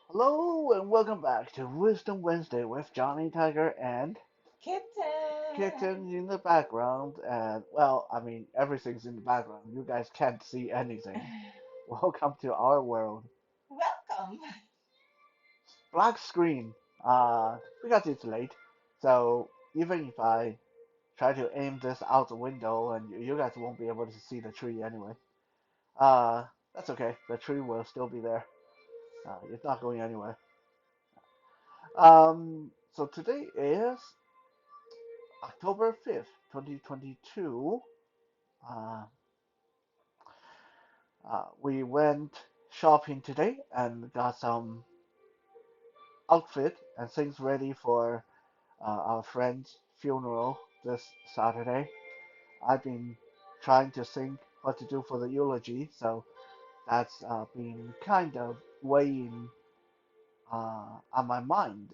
Hello and welcome back to Wisdom Wednesday with Johnny Tiger and Kitten. Kitten in the background. And well, everything's in the background. You guys can't see anything. Welcome to our world. Welcome. Black screen. Because it's late, so even if I try to aim this out the window, and you guys won't be able to see the tree anyway. Uh, that's okay. The tree will still be there. It's not going anywhere. So today is October 5th, 2022. Uh, we went shopping today and got some outfit and things ready for our friend's funeral this Saturday. I've been trying to think what to do for the eulogy, so that's been kind of weighing on my mind.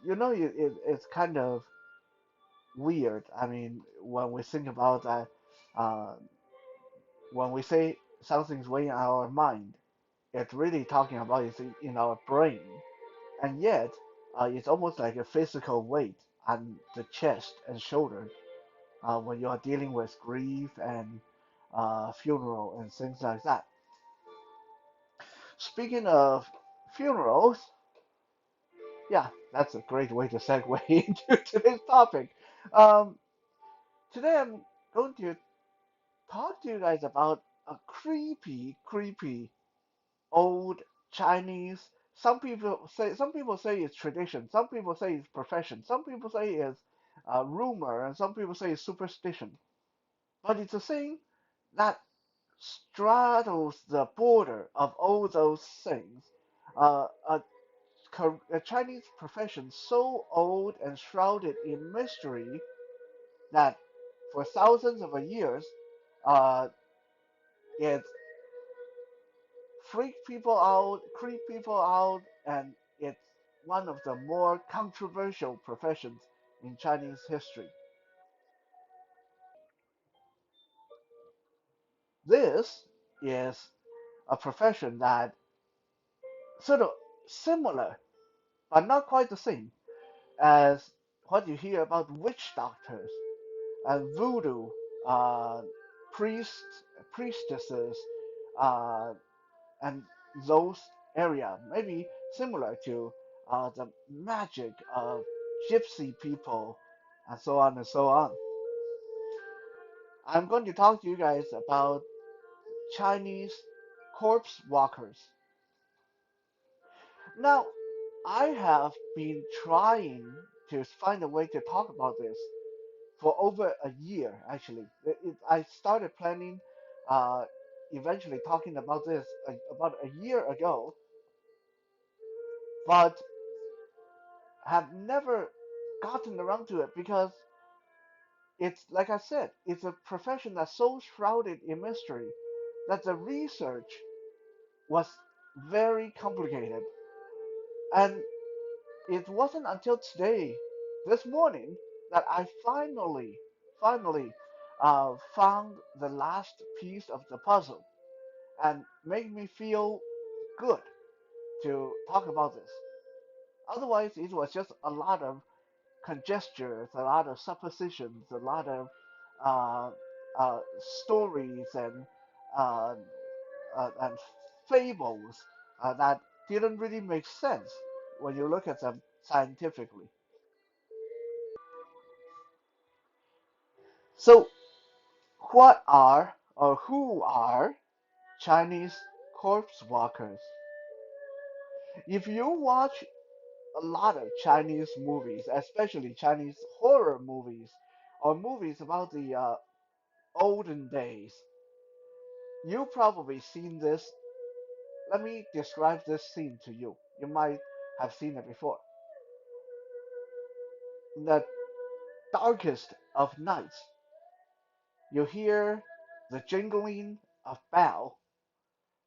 It's kind of weird. When we think about that, uh, when we say something's weighing on our mind, it's really talking about it's in our brain, and yet it's almost like a physical weight on the chest and shoulder when you are dealing with grief and funeral and things like that. Speaking of funerals, yeah, that's a great way to segue into today's topic. Um, Today I'm going to talk to you guys about a creepy old Chinese. Some people say it's tradition. Some people say it's profession. Some people say it's rumor, and some people say it's superstition. But it's a thing that straddles the border of all those things. A Chinese profession so old and shrouded in mystery that for thousands of years, uh, it freak people out, creep people out, and it's one of the more controversial professions in Chinese history. This is a profession that sort of similar, but not quite the same as what you hear about witch doctors and voodoo uh, priests, priestesses, uh, and those area. Maybe similar to the magic of gypsy people and so on and so on. I'm going to talk to you guys about Chinese corpse walkers. Now, I have been trying to find a way to talk about this for over a year, actually. I started planning, uh, eventually talking about this about a year ago, but have never gotten around to it because it's like I said, it's a profession that's so shrouded in mystery that the research was very complicated. And it wasn't until today, this morning, that I finally found the last piece of the puzzle and made me feel good to talk about this. Otherwise, it was just a lot of conjectures, a lot of suppositions, a lot of uh, stories uh, and fables that didn't really make sense when you look at them scientifically. So, what are or who are Chinese corpse walkers? If you watch a lot of Chinese movies, especially Chinese horror movies or movies about the olden days, you probably seen this. Let me describe this scene to you. You might have seen it before. In the darkest of nights, you hear the jingling of bell,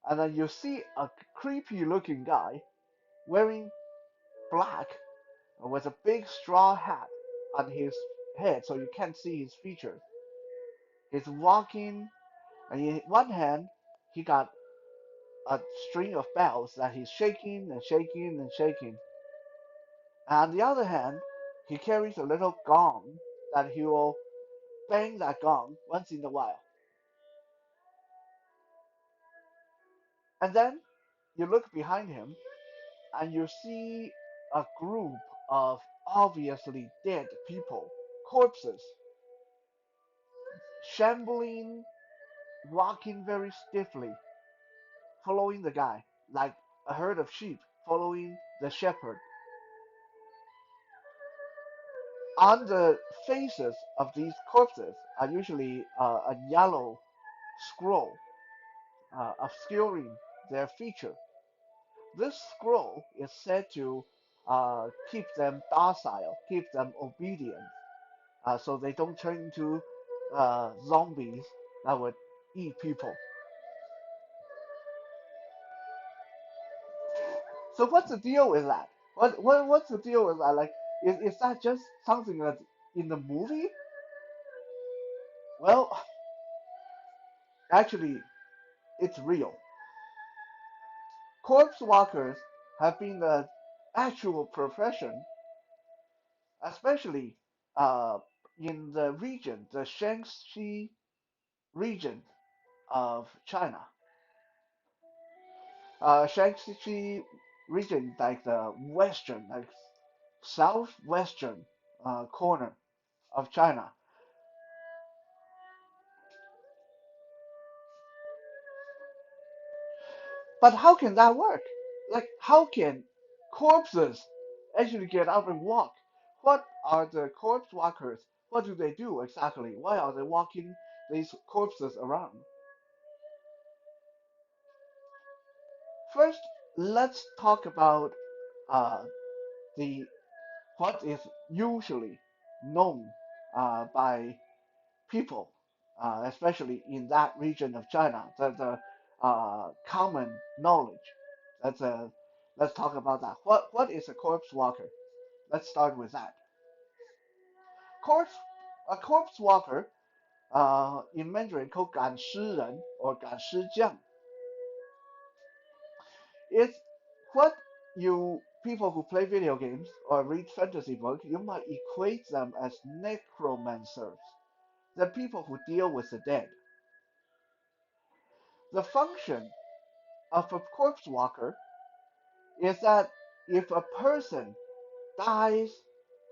and then you see a creepy looking guy wearing black with a big straw hat on his head so you can't see his features. He's walking, and in one hand, he got a string of bells that he's shaking and shaking and shaking. And on the other hand, he carries a little gong that he will bang that gong once in a while. And then you look behind him and you see a group of obviously dead people, corpses, shambling, walking very stiffly, following the guy, like a herd of sheep following the shepherd. On the faces of these corpses are usually a yellow scroll obscuring their feature. This scroll is said to keep them docile, keep them obedient, so they don't turn into zombies that would eat people. So what's the deal with that? What's the deal with that? Like, is that just something that's in the movie? Well, actually, it's real. Corpse walkers have been the actual profession, especially uh, in the region, the Shanxi region of China. Shanxi region, like the western, like southwestern corner of China. But how can that work? Like, how can corpses actually get up and walk? What are the corpse walkers? What do they do exactly? Why are they walking these corpses around? First, let's talk about uh, the what is usually known by people, especially in that region of China, the common knowledge. Let's uh, let's talk about that. What is a corpse walker? Let's start with that. Corpse a corpse walker, in Mandarin called 赶尸人 or 赶尸匠, is what you people who play video games or read fantasy books, you might equate them as necromancers, the people who deal with the dead. The function of a corpse walker is that if a person dies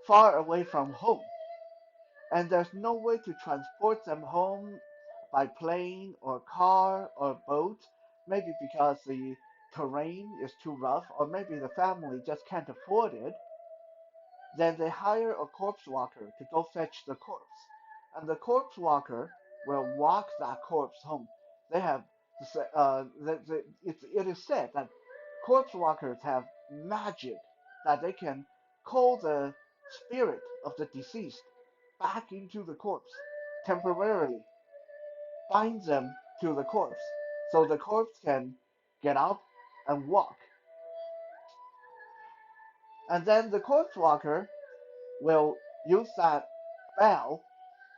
far away from home and there's no way to transport them home by plane or car or boat, maybe because the terrain is too rough or maybe the family just can't afford it, then they hire a corpse walker to go fetch the corpse. And the corpse walker will walk that corpse home. They have, it is said that corpse walkers have magic that they can call the spirit of the deceased back into the corpse temporarily, bind them to the corpse so the corpse can get up and walk. And then the corpse walker will use that bell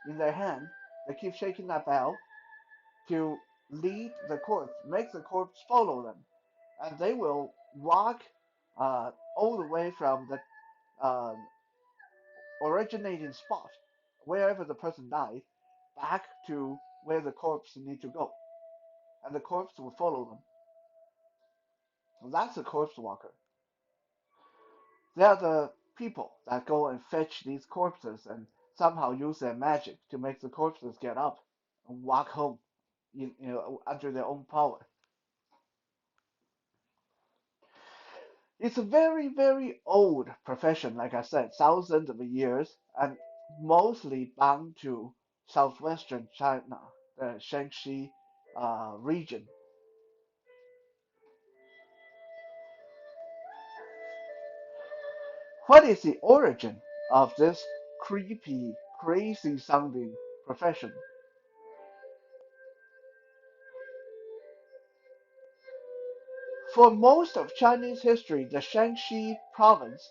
in their hand. They keep shaking that bell to lead the corpse, make the corpse follow them, and they will walk all the way from the uh, originating spot, wherever the person died, back to where the corpse need to go, and the corpse will follow them. And that's a corpse walker. They are the people that go and fetch these corpses and somehow use their magic to make the corpses get up and walk home under their own power. It's a very, very old profession, like I said, thousands of years, and mostly bound to southwestern China, the Shanxi region. What is the origin of this creepy, crazy sounding profession? For most of Chinese history, the Shanxi province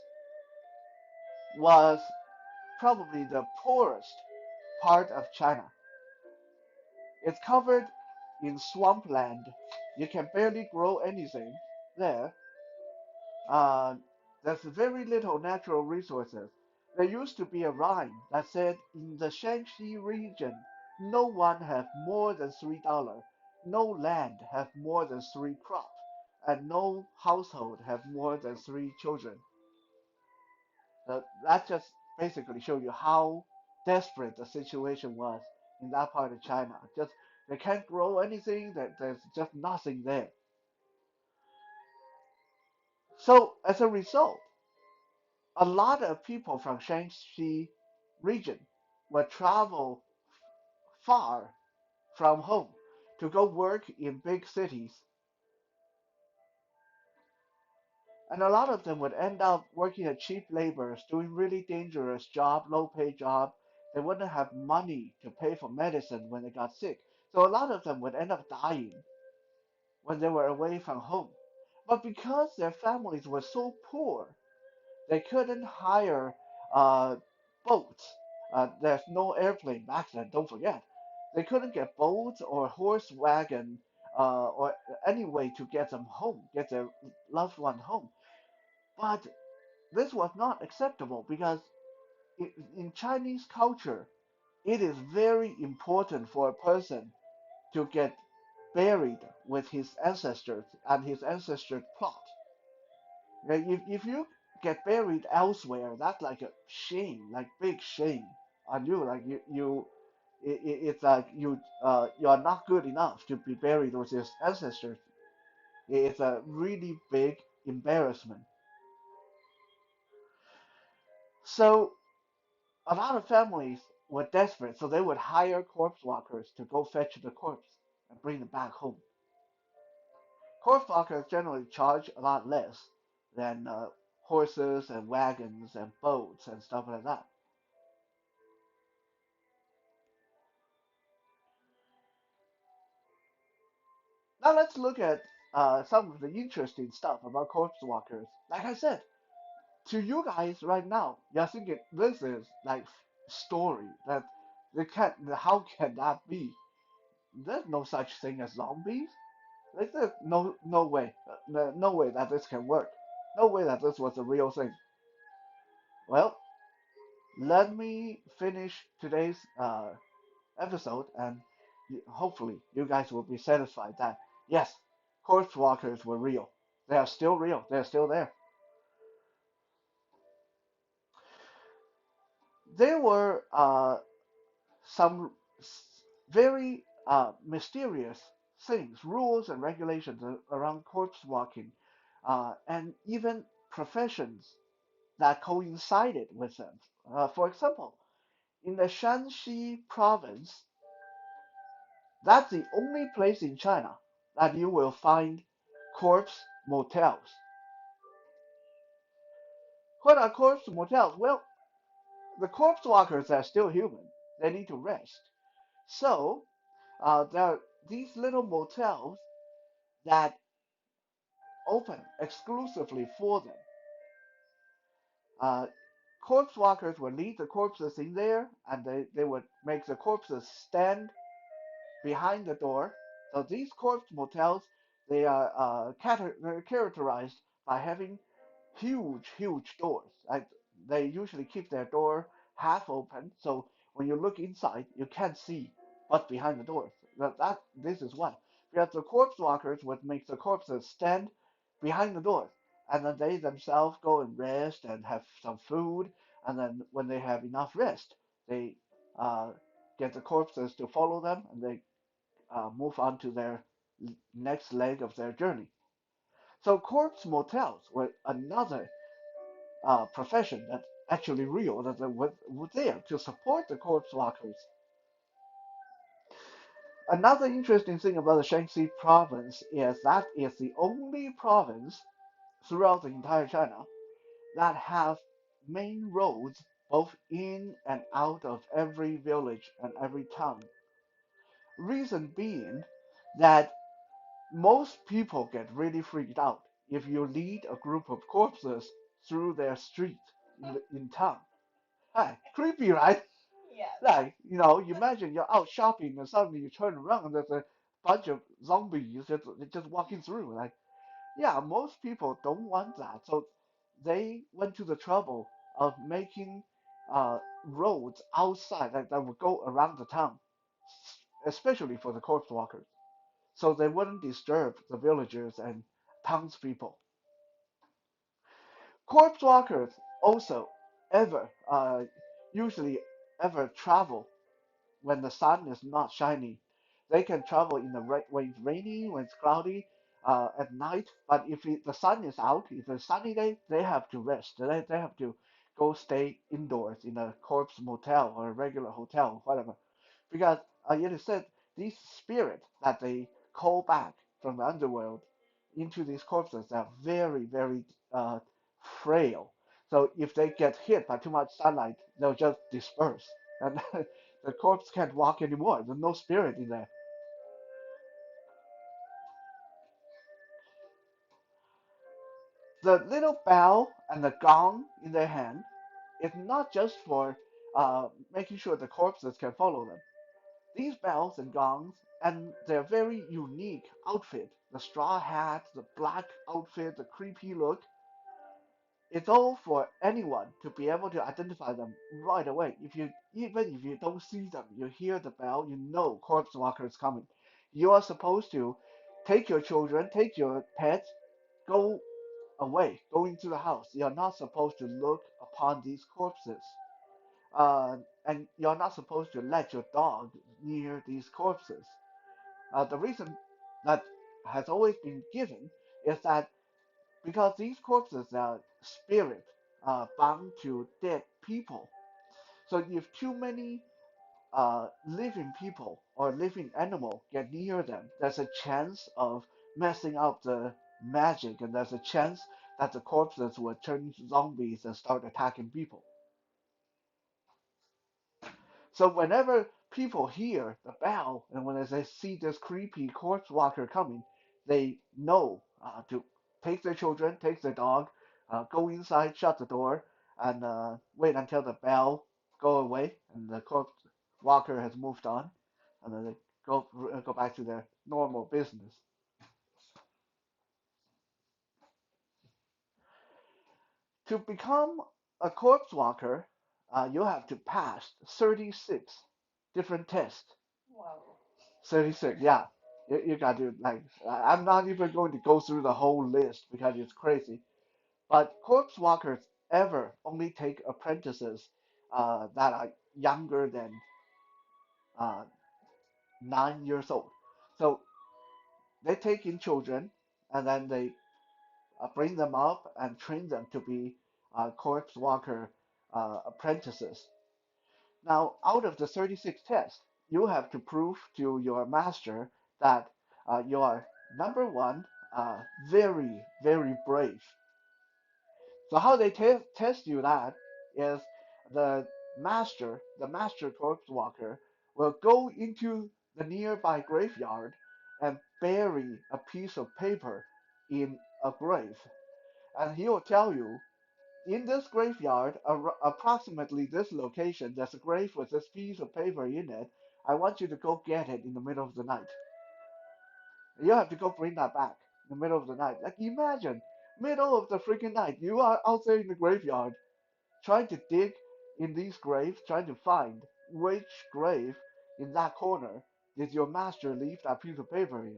was probably the poorest part of China. It's covered in swampland You can barely grow anything there. Uh, there's very little natural resources. There used to be a rhyme that said, in the Shanxi region, no one have more than $3, no land have more than three crops, and no household have more than three children. That just basically show you how desperate the situation was in that part of China. Just they can't grow anything. That there's just nothing there. So as a result, a lot of people from Shanxi region would travel far from home to go work in big cities, and a lot of them would end up working as cheap laborers, doing really dangerous job, low pay job. They wouldn't have money to pay for medicine when they got sick, so a lot of them would end up dying when they were away from home. But because their families were so poor, they couldn't hire uh, boats. There's no airplane back then, don't forget. They couldn't get boats or horse wagon or any way to get them home, get their loved one home. But this was not acceptable because in Chinese culture, it is very important for a person to get buried with his ancestors and his ancestors' plot. If you get buried elsewhere, that's like a shame, like big shame on you. Like it's like you are not good enough to be buried with your ancestors. It's a really big embarrassment. So a lot of families were desperate, so they would hire corpse walkers to go fetch the corpse and bring it back home. Corpse walkers generally charge a lot less than horses and wagons and boats and stuff like that. Now let's look at some of the interesting stuff about corpse walkers. Like I said, to you guys right now, you're thinking this is like story that they can't. How can that be? There's no such thing as zombies. Like there's no way, no way that this can work. No way that this was a real thing. Well, let me finish today's episode, and hopefully you guys will be satisfied that yes, corpse walkers were real. They are still real. They're still there. There were some very mysterious things, rules and regulations around corpse walking, and even professions that coincided with them. For example, in the Shanxi province, that's the only place in China that you will find corpse motels. What are corpse motels? Well, the corpse walkers are still human. They need to rest. So there are these little motels that open exclusively for them. Uh, corpse walkers would leave the corpses in there, and they would make the corpses stand behind the door. So these corpse motels, they are they're characterized by having huge doors. Like they usually keep their door half open, so when you look inside, you can't see what's behind the doors. This is one. Because the corpse walkers would make the corpses stand behind the doors, and then they themselves go and rest and have some food, and then when they have enough rest, they uh, get the corpses to follow them, and they move on to their next leg of their journey. So corpse motels were another profession that's actually real, that were there to support the corpse walkers. Another interesting thing about the Shanxi province is that it's the only province throughout the entire China that have main roads both in and out of every village and every town. Reason being that most people get really freaked out if you lead a group of corpses through their street in town. Hi, creepy, right? Yes. Like, you imagine you're out shopping and suddenly you turn around and there's a bunch of zombies just walking through. Like, yeah, most people don't want that, so they went to the trouble of making roads outside that would go around the town, especially for the corpse walkers, so they wouldn't disturb the villagers and townspeople. Corpse walkers also ever usually ever travel when the sun is not shining. They can travel in the when it's rainy, when it's cloudy, at night. But if the sun is out, if it's a sunny day, they have to rest. They have to go stay indoors in a corpse motel or a regular hotel, whatever. Because it is said these spirits that they call back from the underworld into these corpses are very, very frail. So if they get hit by too much sunlight, they'll just disperse, and the corpse can't walk anymore. There's no spirit in there. The little bell and the gong in their hand is not just for making sure the corpses can follow them. These bells and gongs and their very unique outfit, the straw hat, the black outfit, the creepy look, it's all for anyone to be able to identify them right away. Even if you don't see them, you hear the bell, you know corpse walker is coming. You are supposed to take your children, take your pets, go away, go into the house. You're not supposed to look upon these corpses. And you're not supposed to let your dog near these corpses. The reason that has always been given is that because these corpses are spirit bound to dead people. So if too many living people or living animal get near them, there's a chance of messing up the magic, and there's a chance that the corpses will turn into zombies and start attacking people. So whenever people hear the bell and when they see this creepy corpse walker coming, they know to take their children, take their dog, go inside, shut the door, and wait until the bell go away and the corpse walker has moved on, and then they go back to their normal business. To become a corpse walker, you have to pass 36 different tests. Wow. 36, yeah. You got to, like, I'm not even going to go through the whole list because it's crazy. But corpse walkers ever only take apprentices that are younger than uh, 9 years old. So they take in children and then they bring them up and train them to be corpse walker apprentices. Now, out of the 36 tests, you have to prove to your master that you are number one, very, very brave. So how they test you that is the master corpse walker, will go into the nearby graveyard and bury a piece of paper in a grave, and he will tell you in this graveyard, approximately this location, there's a grave with this piece of paper in it. I want you to go get it in the middle of the night. You have to go bring that back in the middle of the night. Like, imagine, middle of the freaking night, you are out there in the graveyard trying to dig in these graves, trying to find which grave in that corner did your master leave that piece of paper in.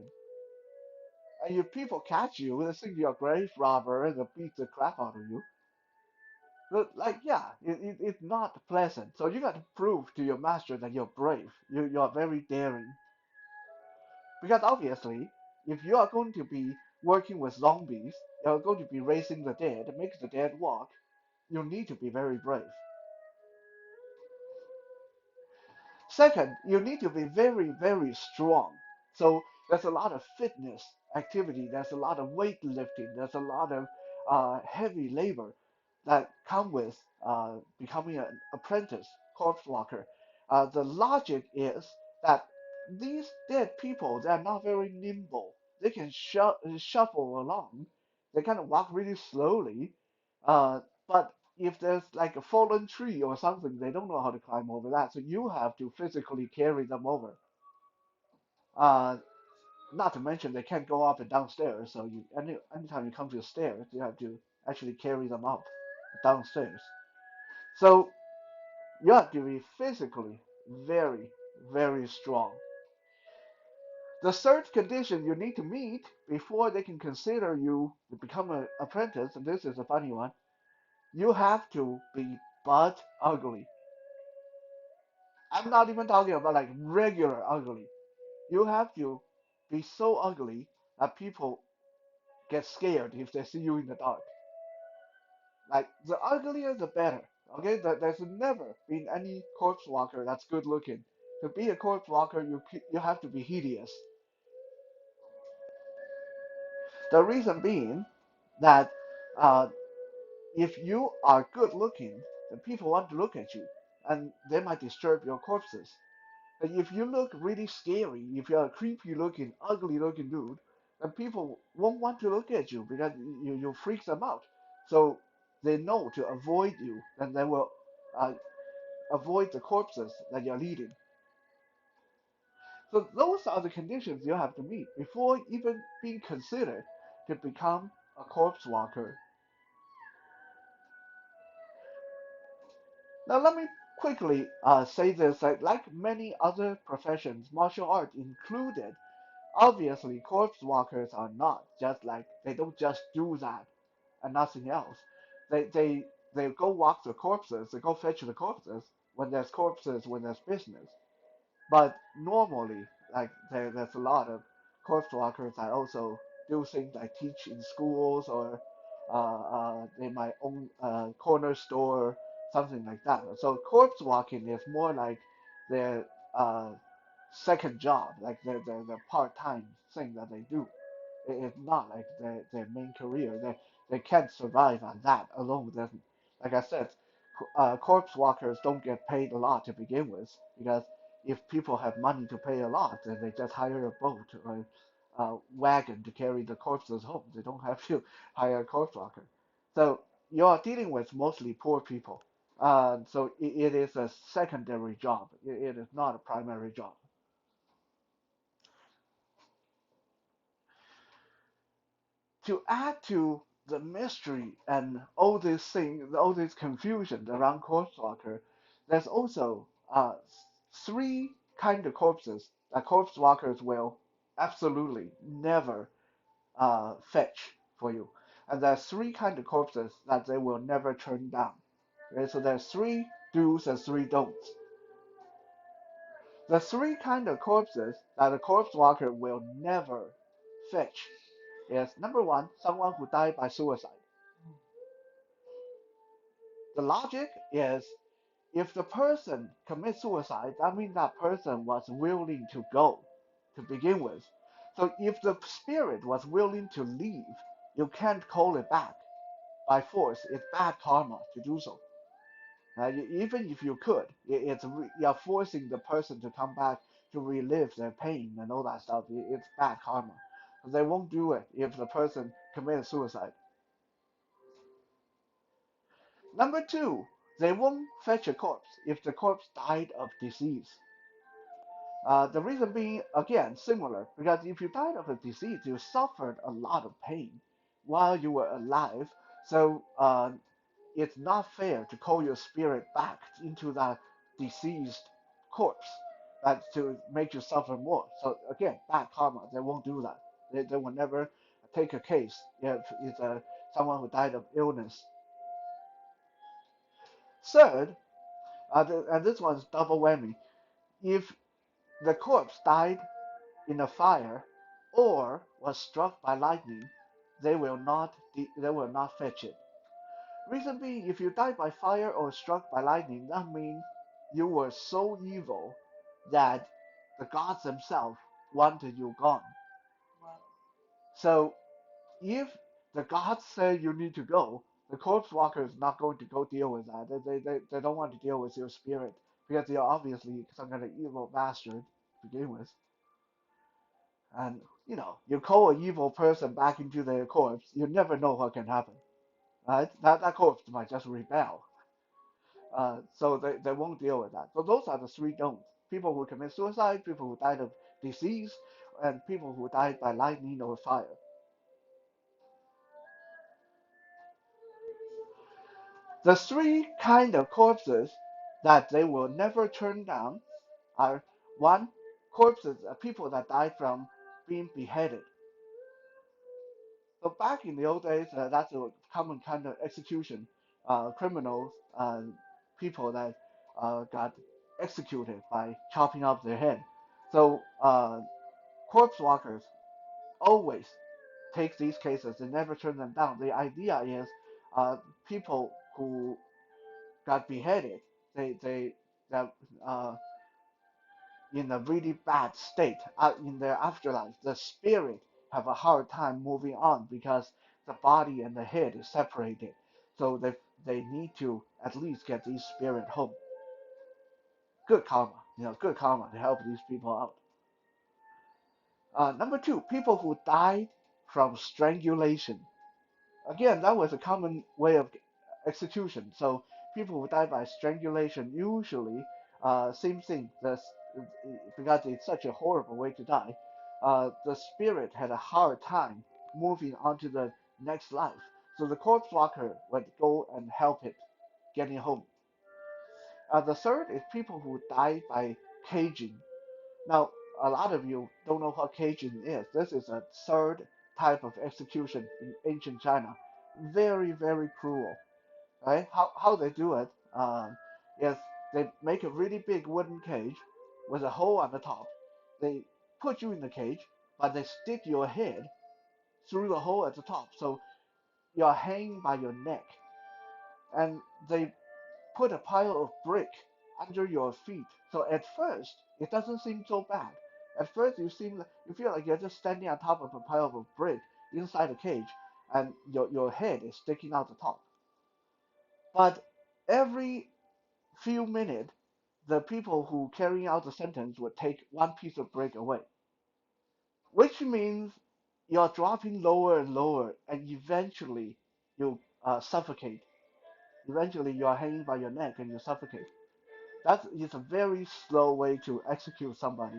And if people catch you, they think you're a grave robber and they beat the crap out of you. But like, yeah, it's not pleasant. So you got to prove to your master that you're brave. You're very daring. Because obviously, if you are going to be working with zombies, you're going to be raising the dead, make the dead walk, you need to be very brave. Second, you need to be very, very strong. So there's a lot of fitness activity, there's a lot of weightlifting, there's a lot of heavy labor that come with becoming an apprentice corpse walker. The logic is that these dead people, they're not very nimble. They can shuffle along. They kind of walk really slowly. But if there's like a fallen tree or something, they don't know how to climb over that. So you have to physically carry them over. Uh, Not to mention they can't go up and downstairs, so anytime you come to the stairs, you have to actually carry them up downstairs. So you have to be physically very, very strong. The third condition you need to meet before they can consider you to become an apprentice, and this is a funny one, you have to be butt ugly. I'm not even talking about like regular ugly. You have to be so ugly that people get scared if they see you in the dark. Like the uglier the better. Okay, there's never been any corpse walker that's good looking. To be a corpse walker, you have to be hideous. The reason being that uh, if you are good looking, then people want to look at you, and they might disturb your corpses. But if you look really scary, if you're a creepy looking, ugly looking dude, then people won't want to look at you because you freak them out. So they know to avoid you, and they will uh, avoid the corpses that you're leading. So those are the conditions you have to meet before even being considered to become a corpse walker. Now let me quickly say this, like many other professions, martial art included, obviously corpse walkers are not just like they don't just do that and nothing else. They go walk the corpses, they go fetch the corpses when there's business. But normally, like there's a lot of corpse walkers that also do things like teach in schools or they might own a corner store, something like that. So corpse walking is more like their second job, like the part-time thing that they do. It's not like their main career. They can't survive on that alone. Like I said, corpse walkers don't get paid a lot to begin with because if people have money to pay a lot, then they just hire a boat or a wagon to carry the corpses home. They don't have to hire a corpse walker. So you're dealing with mostly poor people. So it is a secondary job. It is not a primary job. To add to the mystery and all these things, all this confusion around corpse walker, there's also three kind of corpses that corpse walkers will absolutely never fetch for you, and there's three kind of corpses that they will never turn down. Okay, so there's three do's and three don'ts. The three kind of corpses that a corpse walker will never fetch is number one, someone who died by suicide. The logic is if the person commits suicide, that means that person was willing to go to begin with. So if the spirit was willing to leave, you can't call it back by force. It's bad karma to do so. Even if you could, you're forcing the person to come back to relive their pain and all that stuff. It's bad karma. They won't do it if the person commits suicide. Number two, they won't fetch a corpse if the corpse died of disease. The reason being, again, similar, because if you died of a disease, you suffered a lot of pain while you were alive. So it's not fair to call your spirit back into that deceased corpse to make you suffer more. So again, bad karma. They won't do that. They will never take a case if it's someone who died of illness. Third, and this one's double whammy. If the corpse died in a fire or was struck by lightning, they will not fetch it. Reason being, if you die by fire or struck by lightning, that means you were so evil that the gods themselves wanted you gone. Wow. So if the gods say you need to go, the corpse walker is not going to go deal with that. They don't want to deal with your spirit because you're obviously some kind of evil bastard to begin with. And you call an evil person back into their corpse, you never know what can happen. Right? That corpse might just rebel. So they won't deal with that. So those are the three don'ts. People who commit suicide, people who died of disease, and people who died by lightning or fire. The three kind of corpses that they will never turn down are one, corpses, people that died from being beheaded. So back in the old days, that's a common kind of execution. Criminals, people that got executed by chopping off their head. So corpse walkers always take these cases. They never turn them down. The idea is people who got beheaded, they that uh, in a really bad state in their afterlife, the spirit have a hard time moving on because the body and the head is separated. So they need to at least get these spirit home. Good karma, good karma to help these people out. Number two, people who died from strangulation. Again, that was a common way of execution. So people who die by strangulation usually, same thing. Because it's such a horrible way to die, the spirit had a hard time moving on to the next life. So the corpse walker would go and help it getting home. The third is people who die by caging. Now, a lot of you don't know what caging is. This is a third type of execution in ancient China. Very, very cruel. Right? How they do it is they make a really big wooden cage with a hole on the top. They put you in the cage, but they stick your head through the hole at the top, so you're hanging by your neck. And they put a pile of brick under your feet. So at first, it doesn't seem so bad. At first, you feel like you're just standing on top of a pile of brick inside a cage, and your head is sticking out the top. But every few minutes, the people who carrying out the sentence would take one piece of brick away, which means you're dropping lower and lower, and eventually you suffocate. Eventually, you are hanging by your neck and you suffocate. That is a very slow way to execute somebody.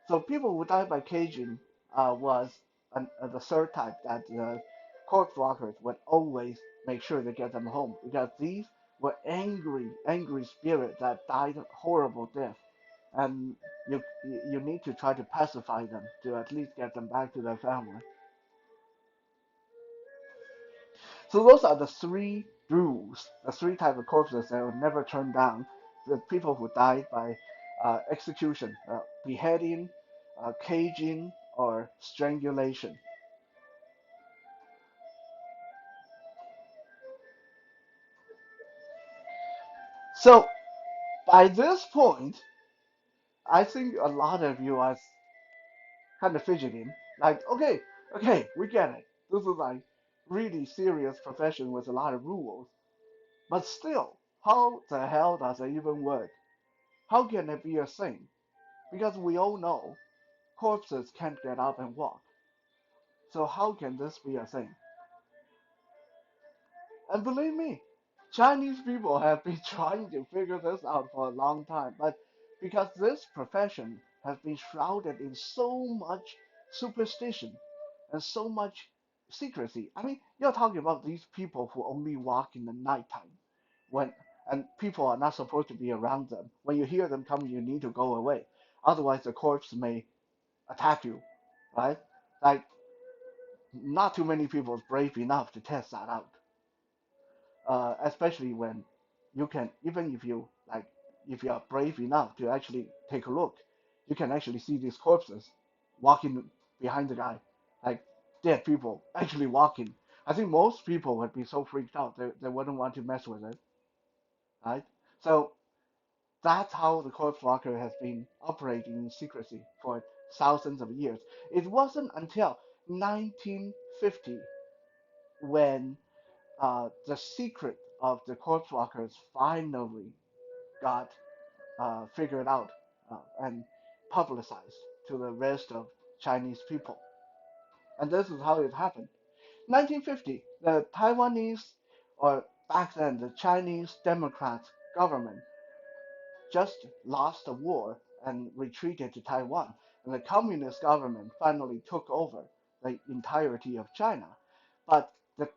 So people who died by caging was the third type that the corpse walkers would always make sure to get them home because these were angry, angry spirits that died a horrible death, and you need to try to pacify them to at least get them back to their family. So those are the three rules, the three type of corpses that will never turn down. The people who died by execution, beheading, caging, or strangulation. So by this point, I think a lot of you are kind of fidgeting. Like, okay, okay, we get it. This is like really serious profession with a lot of rules. But still, how the hell does it even work? How can it be a thing? Because we all know corpses can't get up and walk. So how can this be a thing? And believe me, Chinese people have been trying to figure this out for a long time, but because this profession has been shrouded in so much superstition and so much secrecy. I mean, you're talking about these people who only walk in the nighttime when and people are not supposed to be around them. When you hear them coming, you need to go away. Otherwise, the corpse may attack you, right? Like, not too many people is brave enough to test that out. Especially when you can, even if you like, if you are brave enough to actually take a look, you can actually see these corpses walking behind the guy, like dead people actually walking. I think most people would be so freaked out they wouldn't want to mess with it, right? So that's how the corpse walker has been operating in secrecy for thousands of years. It wasn't until 1950 when the secret of the corpse walkers finally got figured out and publicized to the rest of Chinese people. And this is how it happened. 1950, the Taiwanese, or back then the Chinese Democrat government, just lost the war and retreated to Taiwan. and the communist government finally took over the entirety of China. But the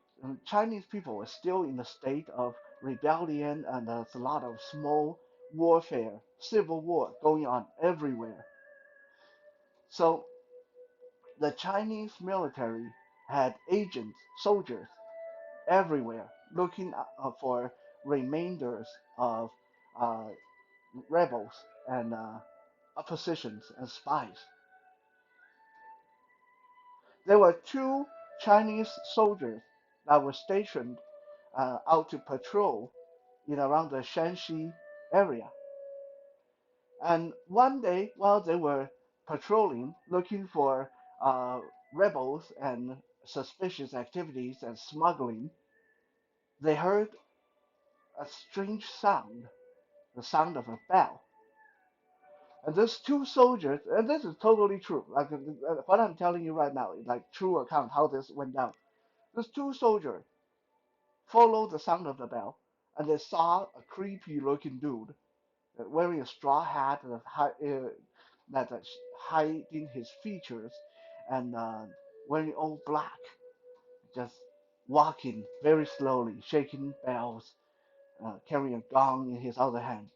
Chinese people were still in a state of rebellion, and there's a lot of small warfare, civil war going on everywhere. So the Chinese military had agents, soldiers everywhere looking for remainders of uh, rebels and oppositions and spies. There were two Chinese soldiers that were stationed out to patrol in around the Shanxi area. And one day, while they were patrolling, looking for uh, rebels and suspicious activities and smuggling, they heard a strange sound, the sound of a bell. And these two soldiers, and this is totally true, like what I'm telling you right now is like true account how this went down. These two soldiers followed the sound of the bell, and they saw a creepy looking dude wearing a straw hat that hiding his features and wearing all black, just walking very slowly, shaking bells, carrying a gong in his other hand.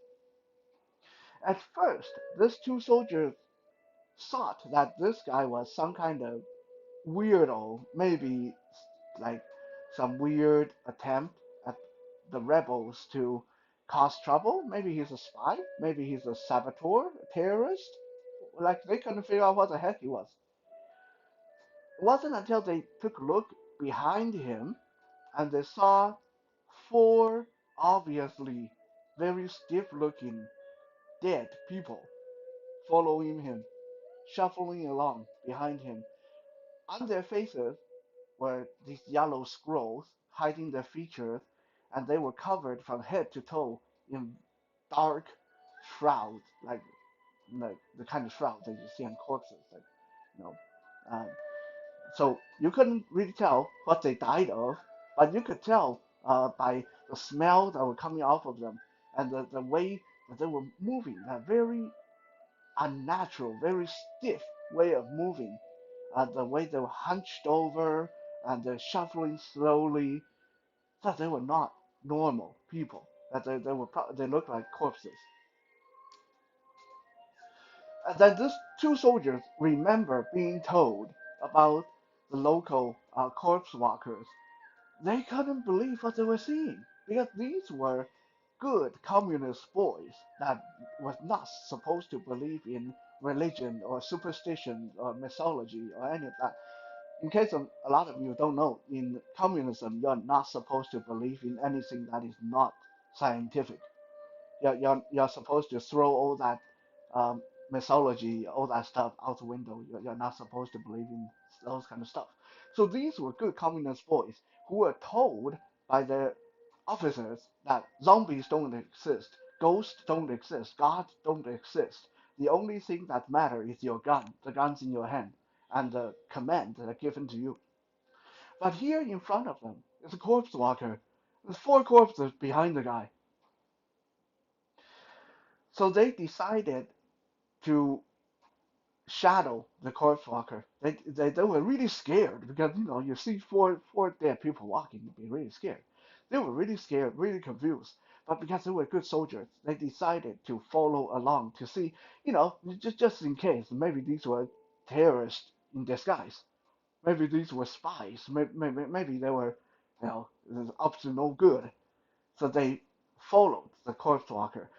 At first, these two soldiers thought that this guy was some kind of weirdo, maybe like some weird attempt at the rebels to cause trouble. Maybe he's a spy, maybe he's a saboteur, a terrorist. Like they couldn't figure out what the heck he was. It wasn't until they took a look behind him and they saw four obviously very stiff looking dead people following him, shuffling along behind him. On their faces were these yellow scrolls hiding their features, and they were covered from head to toe in dark shrouds, like the kind of shroud that you see on corpses, like you know. Um, so you couldn't really tell what they died of, but you could tell by the smell that were coming off of them and the way that they were moving, that very unnatural, very stiff way of moving, the way they were hunched over and they're shuffling slowly, that they were not normal people. That they looked like corpses. And then these two soldiers remember being told about the local corpse walkers. They couldn't believe what they were seeing because these were good communist boys that was not supposed to believe in religion or superstition or mythology or any of that. In case of a lot of you don't know, in communism, you're not supposed to believe in anything that is not scientific. You're supposed to throw all that um, mythology, all that stuff out the window. You're not supposed to believe in those kind of stuff. So these were good communist boys who were told by their officers that zombies don't exist, ghosts don't exist, gods don't exist. The only thing that matters is your gun, the guns in your hand, and the command that are given to you. But here in front of them is a corpse walker. There's four corpses behind the guy. So they decided to shadow the corpse walker. They were really scared because you see four dead people walking, you'd be really scared. They were really scared, really confused. But because they were good soldiers, they decided to follow along to see, just in case, maybe these were terrorists in disguise. Maybe these were spies. Maybe they were, up to no good. So they followed the corpse walker.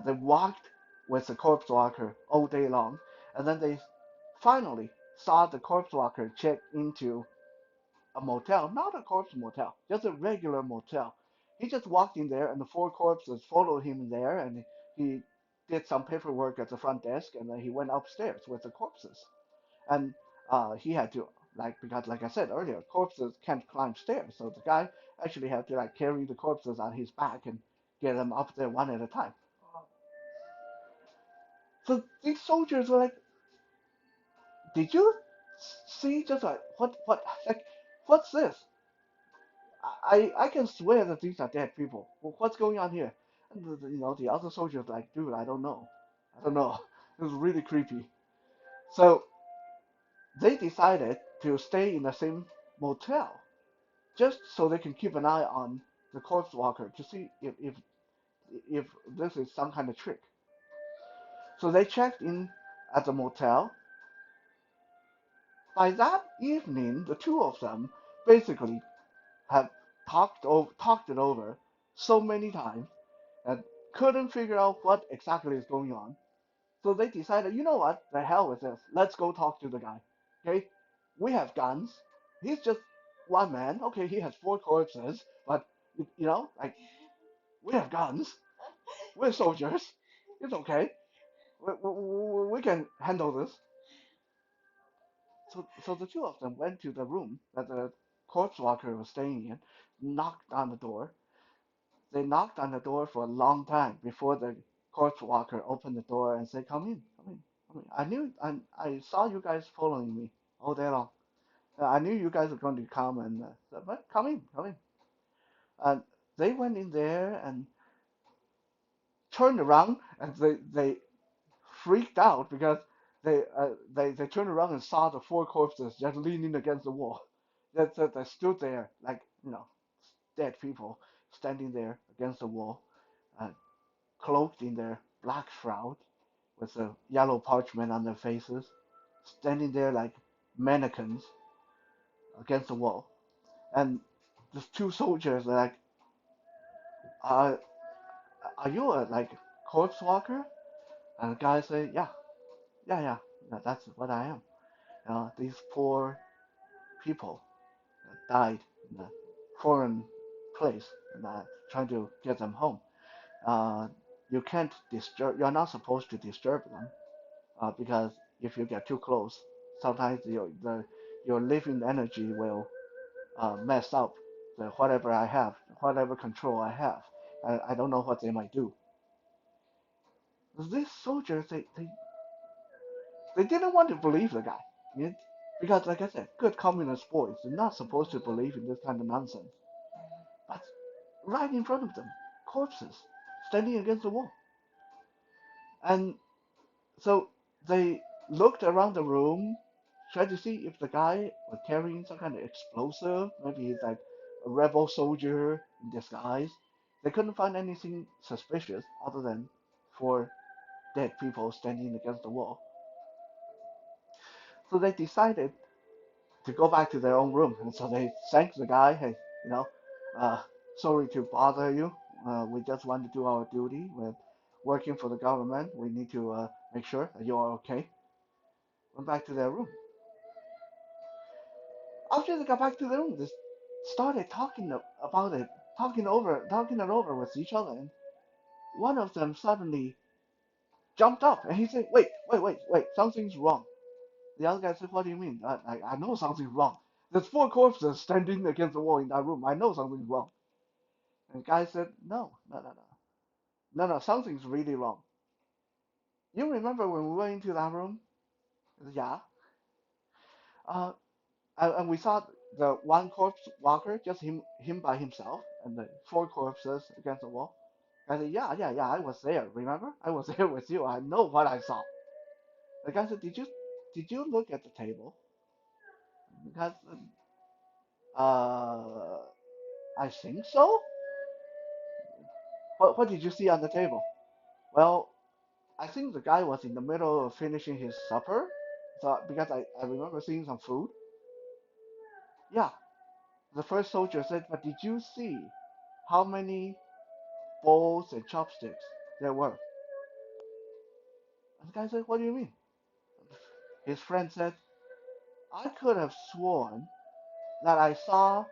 They walked with the corpse walker all day long, and then they finally saw the corpse walker check into a motel, not a corpse motel, just a regular motel. He just walked in there, and the four corpses followed him there, and he did some paperwork at the front desk, and then he went upstairs with the corpses. And he had to because like I said earlier, corpses can't climb stairs, so the guy actually had to carry the corpses on his back and get them up there one at a time. So these soldiers were like, "Did you see just what's this? I can swear that these are dead people. What's going on here?" And the other soldiers like, "Dude, I don't know. I don't know." It was really creepy. So they decided to stay in the same motel just so they can keep an eye on the corpse walker to see if this is some kind of trick. So they checked in at the motel. By that evening, the two of them basically had talked it over so many times and couldn't figure out what exactly is going on. So they decided, you know what, the hell with this. Let's go talk to the guy. Okay, we have guns. He's just one man. Okay, he has four corpses, but like we have guns. We're soldiers. It's okay. We can handle this. So the two of them went to the room that the corpse walker was staying in, knocked on the door. They knocked on the door for a long time before the corpse walker opened the door and said, "Come in, come in, come in." I saw you guys following me all day long. I knew you guys were going to come and said, but come in, come in. And they went in there and turned around and they freaked out because they turned around and saw the four corpses just leaning against the wall. That stood there like dead people standing there against the wall, uh, cloaked in their black shroud with a yellow parchment on their faces, standing there like mannequins against the wall. And the two soldiers are like, "Are are you a like corpse walker?" And the guy say, "Yeah, yeah, yeah, that's what I am. These poor people died in a foreign place, and trying to get them home. Uh, you can't disturb. You're not supposed to disturb them because if you get too close, sometimes your living energy will mess up whatever I have, whatever control I have. I don't know what they might do." These soldiers, they didn't want to believe the guy. Yeah? Because, like I said, good communist boys, they're not supposed to believe in this kind of nonsense. But right in front of them, corpses standing against the wall. And so they looked around the room, tried to see if the guy was carrying some kind of explosive. Maybe he's like a rebel soldier in disguise. They couldn't find anything suspicious other than four dead people standing against the wall. So they decided to go back to their own room. And so they thanked the guy, "Hey, you know, uh, sorry to bother you. We just want to do our duty. We're working for the government. We need to make sure that you are okay." Went back to their room. After they got back to their room, they started talking about it, talking it over with each other. And one of them suddenly jumped up and he said, "Wait, wait, wait, wait! Something's wrong." The other guy said, "What do you mean? I know something's wrong. There's four corpses standing against the wall in that room. I know something's wrong." And the guy said, "No, no, no, no, no, no. Something's really wrong. You remember when we went into that room?" I said, "Yeah." Uh, and we saw the one corpse walker, just him by himself, and the four corpses against the wall. I said, "Yeah, yeah, yeah. I was there. Remember? I was there with you. I know what I saw." The guy said, "Did you look at the table? Because uh, I think so. What did you see on the table?" "Well, I think the guy was in the middle of finishing his supper. So because I remember seeing some food." "Yeah." The first soldier said, "But did you see how many bowls and chopsticks there were?" And the guy said, "What do you mean?" His friend said, "I could have sworn that I saw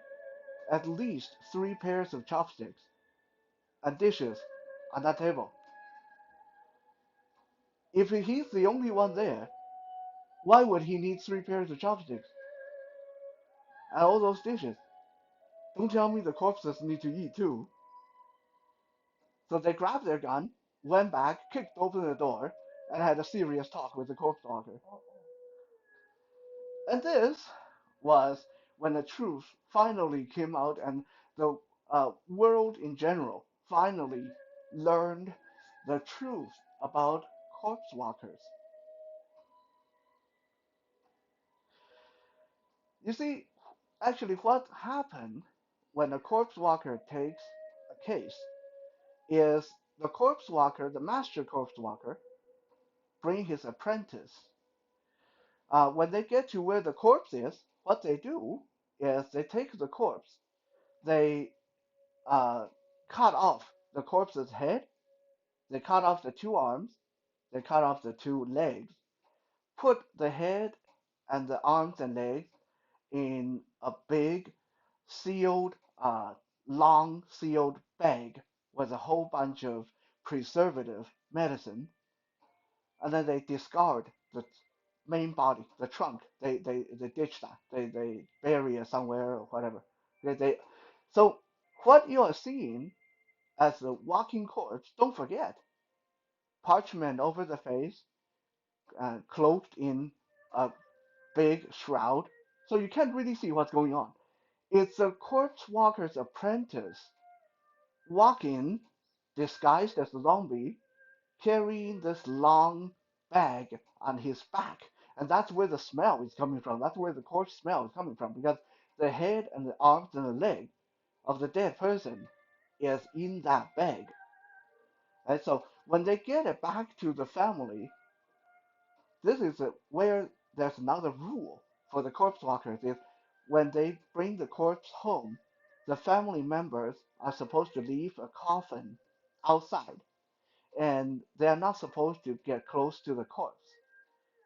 at least three pairs of chopsticks and dishes on that table. If he's the only one there, why would he need three pairs of chopsticks and all those dishes? Don't tell me the corpses need to eat too." So they grabbed their gun, went back, kicked open the door, and had a serious talk with the corpse walker. And this was when the truth finally came out, and the world in general finally learned the truth about corpse walkers. You see, actually, what happened when a corpse walker takes a case is the corpse walker, the master corpse walker, bring his apprentice. When they get to where the corpse is, what they do is they take the corpse, they uh, cut off the corpse's head, they cut off the two arms, they cut off the two legs, put the head and the arms and legs in a big sealed, long sealed bag with a whole bunch of preservative medicine, and then they discard the main body, the trunk. They ditch that. They bury it somewhere or whatever. They so what you are seeing as a walking corpse. Don't forget parchment over the face, cloaked in a big shroud, so you can't really see what's going on. It's a corpse walker's apprentice walking disguised as a zombie, carrying this long bag on his back. And that's where the smell is coming from. That's where the corpse smell is coming from because the head and the arms and the leg of the dead person is in that bag. And so when they get it back to the family, this is where there's another rule for the corpse walkers is when they bring the corpse home, the family members are supposed to leave a coffin outside, and they are not supposed to get close to the corpse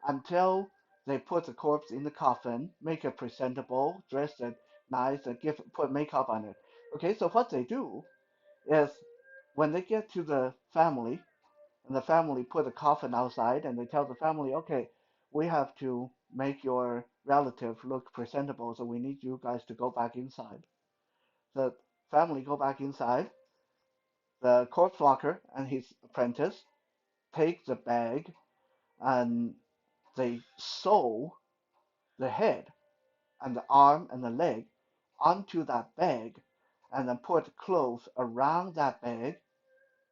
until they put the corpse in the coffin, make it presentable, dress it nice, and put makeup on it. Okay, so what they do is when they get to the family, and the family put the coffin outside, and they tell the family, okay, we have to make your relative look presentable, so we need you guys to go back inside. The family go back inside. The corpse walker and his apprentice take the bag and they sew the head and the arm and the leg onto that bag and then put clothes around that bag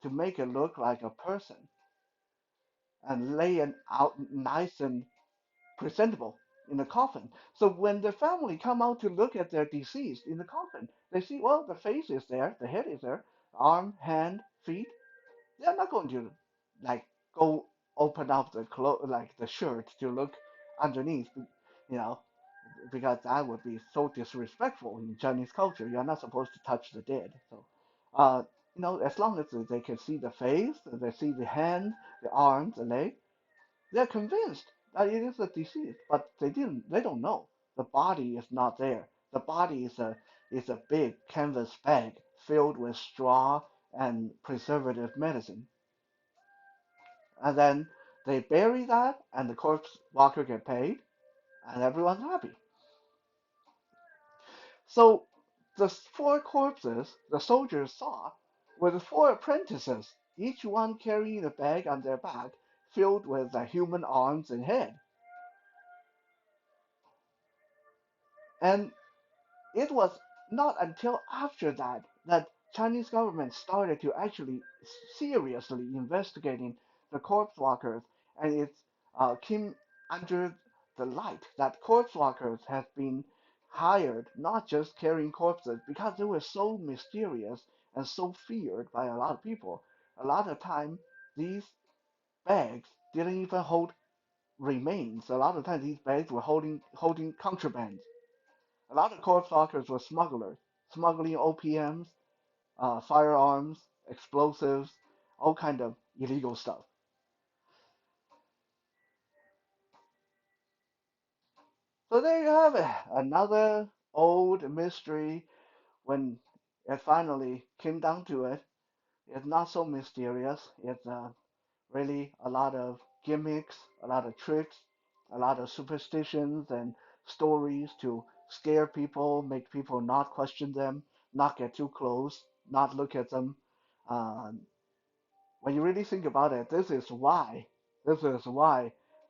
to make it look like a person and lay it out nice and presentable in the coffin. So when the family come out to look at their deceased in the coffin, they see, well, the face is there, the head is there, arm, hand, feet. They're not going to like go open up the like the shirt to look underneath, you know, because that would be so disrespectful in Chinese culture. You're not supposed to touch the dead. So, uh, as long as they can see the face, they see the hand, the arms, the leg, they're convinced that it is a disease, but they don't know. The body is not there. The body is a big canvas bag filled with straw and preservative medicine. And then they bury that and the corpse walker get paid and everyone's happy. So the four corpses the soldiers saw were the four apprentices, each one carrying a bag on their back filled with human arms and head. And it was not until after that that Chinese government started to actually seriously investigating the corpse walkers, and it came under the light that corpse walkers have been hired not just carrying corpses because they were so mysterious and so feared by a lot of people. A lot of time, these bags didn't even hold remains. A lot of times, these bags were holding contraband. A lot of corpse walkers were smugglers, smuggling OPMs, firearms, explosives, all kind of illegal stuff. So there you have it, another old mystery. When it finally came down to it, it's not so mysterious. It's really a lot of gimmicks, a lot of tricks, a lot of superstitions and stories to scare people, make people not question them, not get too close, not look at them. Uh, when you really think about it, this is why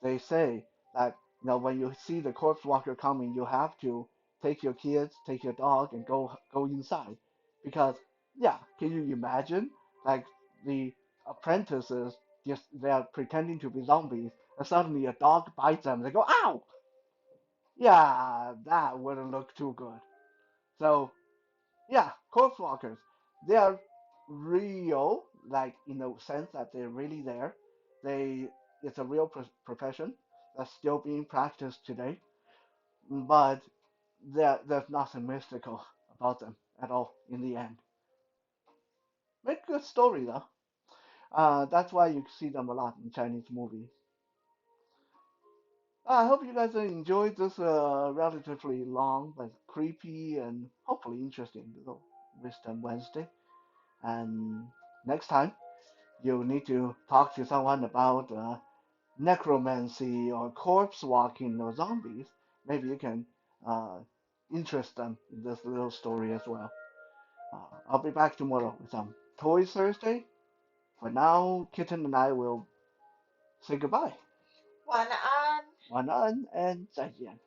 they say that when you see the corpse walker coming, you have to take your kids, take your dog, and go inside, because yeah, can you imagine like the apprentices just they're pretending to be zombies, and suddenly a dog bites them, they go ow, Yeah, that wouldn't look too good. So yeah, corpse walkers, they are real, like in the sense that they're really there. They it's a real profession that's still being practiced today, but there's nothing mystical about them at all in the end. Make a good story though. That's why you see them a lot in Chinese movies. I hope you guys enjoyed this relatively long but creepy and hopefully interesting little Wisdom Wednesday. And next time, you need to talk to someone about necromancy or corpse walking or zombies. Maybe you can uh, interest them in this little story as well. I'll be back tomorrow with some Toys Thursday. For now, Kitten and I will say goodbye. 晚安。晚安 and 再见.